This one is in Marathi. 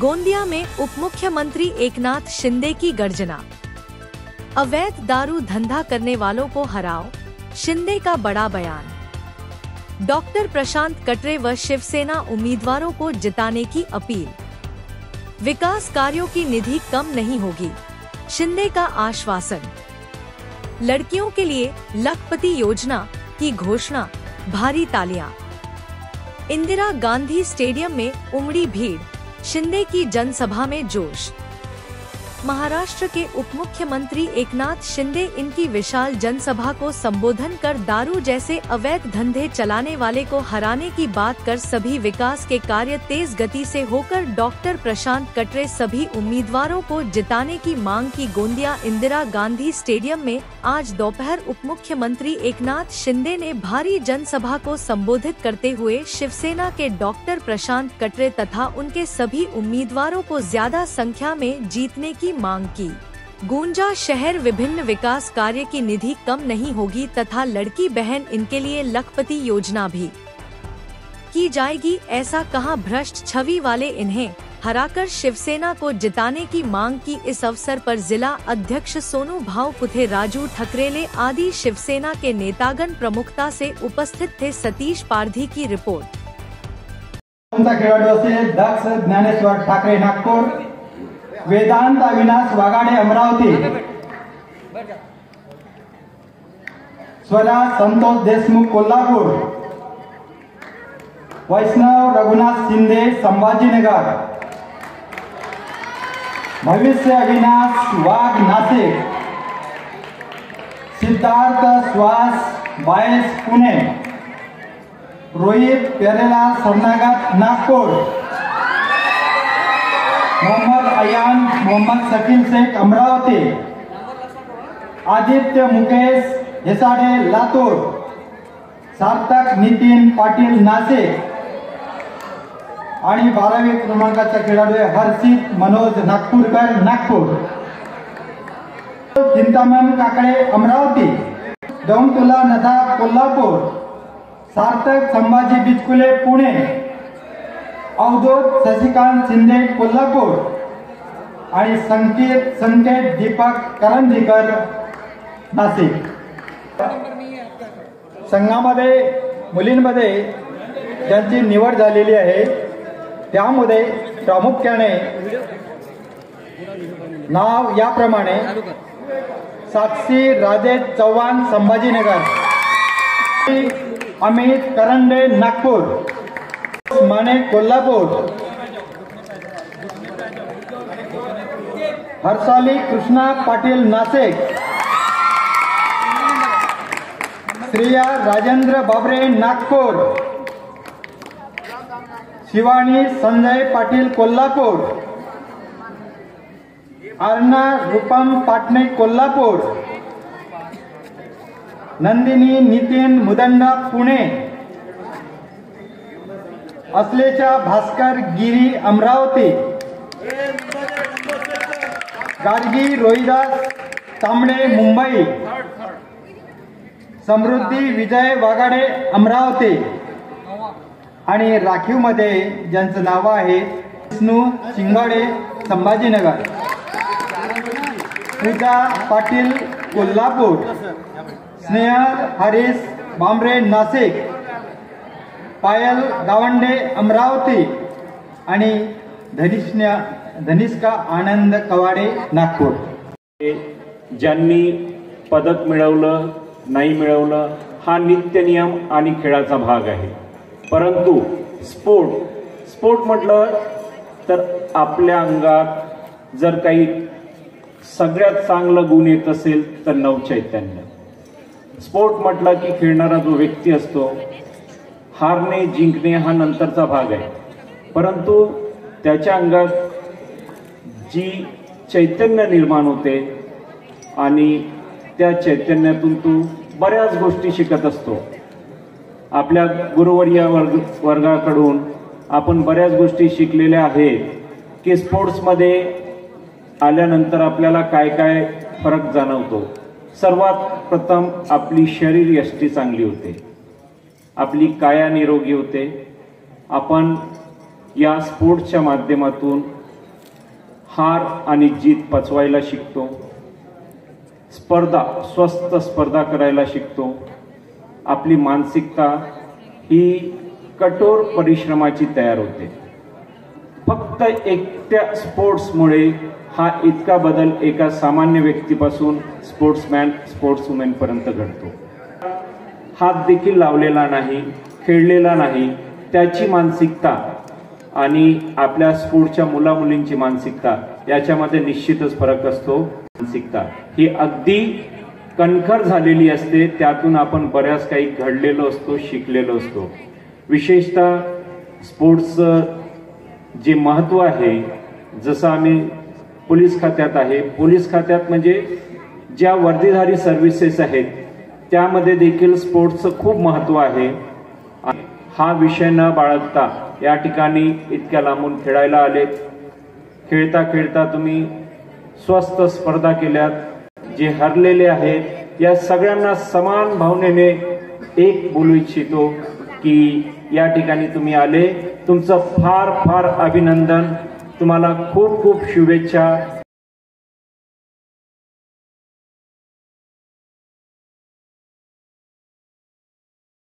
गोंदिया में उप मुख्यमंत्री एकनाथ शिंदे की गर्जना। अवैध दारू धंधा करने वालों को हराओ, शिंदे का बड़ा बयान। डॉक्टर प्रशांत कटरे व शिवसेना उम्मीदवारों को जिताने की अपील। विकास कार्यों की निधि कम नहीं होगी, शिंदे का आश्वासन। लड़कियों के लिए लखपति योजना की घोषणा, भारी तालियां। इंदिरा गांधी स्टेडियम में उमड़ी भीड़, शिंदे की जनसभा में जोश। महाराष्ट्र के उप मुख्यमंत्री एकनाथ शिंदे इनकी विशाल जनसभा को संबोधन कर दारू जैसे अवैध धंधे चलाने वाले को हराने की बात कर सभी विकास के कार्य तेज गति से होकर डॉक्टर प्रशांत कटरे सभी उम्मीदवारों को जिताने की मांग की। गोंदिया इंदिरा गांधी स्टेडियम में आज दोपहर उप मुख्यमंत्री एकनाथ शिंदे ने भारी जनसभा को संबोधित करते हुए शिवसेना के डॉक्टर प्रशांत कटरे तथा उनके सभी उम्मीदवारों को ज्यादा संख्या में जीतने की मांग की। गूंजा शहर विभिन्न विकास कार्य की निधि कम नहीं होगी तथा लड़की बहन इनके लिए लखपति योजना भी की जाएगी, ऐसा कहा। भ्रष्ट छवि वाले इन्हें हराकर शिवसेना को जिताने की मांग की। इस अवसर पर जिला अध्यक्ष सोनू भाऊ पुथे, राजू ठकरेले आदि शिवसेना के नेतागण प्रमुखता से उपस्थित थे। सतीश पारधी की रिपोर्ट। दक्ष ज्ञानेश्वर ठाकरे नागपुर, वेदांत अविनाश वागाडे अमरावती, स्वराज संतोष देशमुख कोल्हापूर, वैष्णव रघुनाथ शिंदे संभाजीनगर, भविष्य अविनाश वाघ नाशिक, सिद्धार्थ श्वास बायस पुणे, रोहित प्यारेलाल सरनागत नागपुर, मोहम्मद अयान मोहम्मद शकील शेख अमरावती, आदित्य मुकेश हेसाडे लातूर, सार्थक नितीन पाटील नाशिक आणि 12वी क्रमांकाचा खेळाडू हर्षित मनोज नागपूरकर नागपूर, चिंतामण काकडे अमरावती, दौंतुला नदा कोल्हापूर, सार्थक संभाजी बिचकुले पुणे, अवधूत शशिकांत शिंदे कोल्हापूर आणि संकेत दीपक करंदीकर नाशिक। संघामध्ये मुलींमध्ये ज्यांची निवड झालेली आहे त्यामध्ये प्रामुख्याने नाव याप्रमाणे: साक्षी राजेश चव्हाण संभाजीनगर, अमित करंडे नागपूर, माने कोल्हापूर, हर्षाली कृष्णा पाटील नाशिक, श्रिया राजेंद्र बाबरे नागपूर, शिवानी संजय पाटील कोल्हापूर, अर्णा रूपम पाटणे कोल्हापूर, नंदिनी नितीन मुदंडा पुणे, असलेचा भास्कर गिरी अमरावती, गाडगी रोहिदास तांबडे मुंबई, समृद्धी विजय वागाडे अमरावती आणि राखीव मध्ये ज्यांचं नाव आहे विष्णू शिंगाडे संभाजीनगर, पूजा पाटील कोल्हापूर, स्नेहल हरीश बांबरे नाशिक, पायल गावंडे अमरावती आणि धनिष्का आनंद कवाडे नागपूर। ज्यांनी पदक मिळवलं नाही मिळवलं हा नित्य नियम आणि खेळाचा भाग आहे, परंतु स्पोर्ट म्हटलं तर आपल्या अंगात जर काही सगळ्यात चांगलं गुण येत असेल तर नवचैतन्य। स्पोर्ट म्हटलं की खेळणारा जो व्यक्ती असतो, हारणे जिंकणे हा नंतरचा भाग आहे, परंतु त्याच्या अंगात जी चैतन्य निर्माण होते आणि त्या चैतन्यातून तो बऱ्याच गोष्टी शिकत असतो। आपल्या गुरुवर्य वर्गाकडून आपण बऱ्याच गोष्टी शिकलेल्या आहेत की स्पोर्ट्समध्ये आल्यानंतर आपल्याला काय काय फरक जाणवतो। सर्वात प्रथम आपली शरीर यष्टी चांगली होते, आपली काया निरोगी होते। आपण या स्पोर्ट्सच्या माध्यमातून हार आणि जीत पचवायला शिकतो, स्वस्थ स्पर्धा करायला शिकतो. आपली मानसिकता ही कठोर परिश्रमाची तयार होते. फक्त एकट्या स्पोर्ट्समुळे हा इतका बदल एका सामान्य व्यक्तीपासून स्पोर्ट्सवुमन पर्यंत घडतो. हात देखील लावलेला नाही, खेळलेला नाही, त्याची मानसिकता आणि आपल्या स्पोर्टच्या मुला मुलींची मानसिकता याच्यामध्ये निश्चितच फरक असतो. मानसिकता ही अगदी कणखर झालेली असते, त्यातून आपण बऱ्याच काही घडलेलो असतो, शिकलेलो असतो. विशेषतः स्पोर्ट्सचं जे महत्त्व आहे, जसं आम्ही पोलीस खात्यात आहे, पोलीस खात्यात म्हणजे ज्या वर्दीधारी सर्व्हिसेस आहेत त्यामध्ये देखील स्पोर्ट्सचं खूप महत्त्व आहे. हा विषय न बाळगता या ठिकाणी इतक्या लांबून खेळायला आलेत. खेळता खेळता तुम्ही स्वस्थ स्पर्धा केल्यात. जे हरलेले आहेत या सगळ्यांना समान भावनेने एक बोलू इच्छितो की या ठिकाणी तुम्ही आले, तुमचं फार फार अभिनंदन, तुम्हाला खूप खूप शुभेच्छा.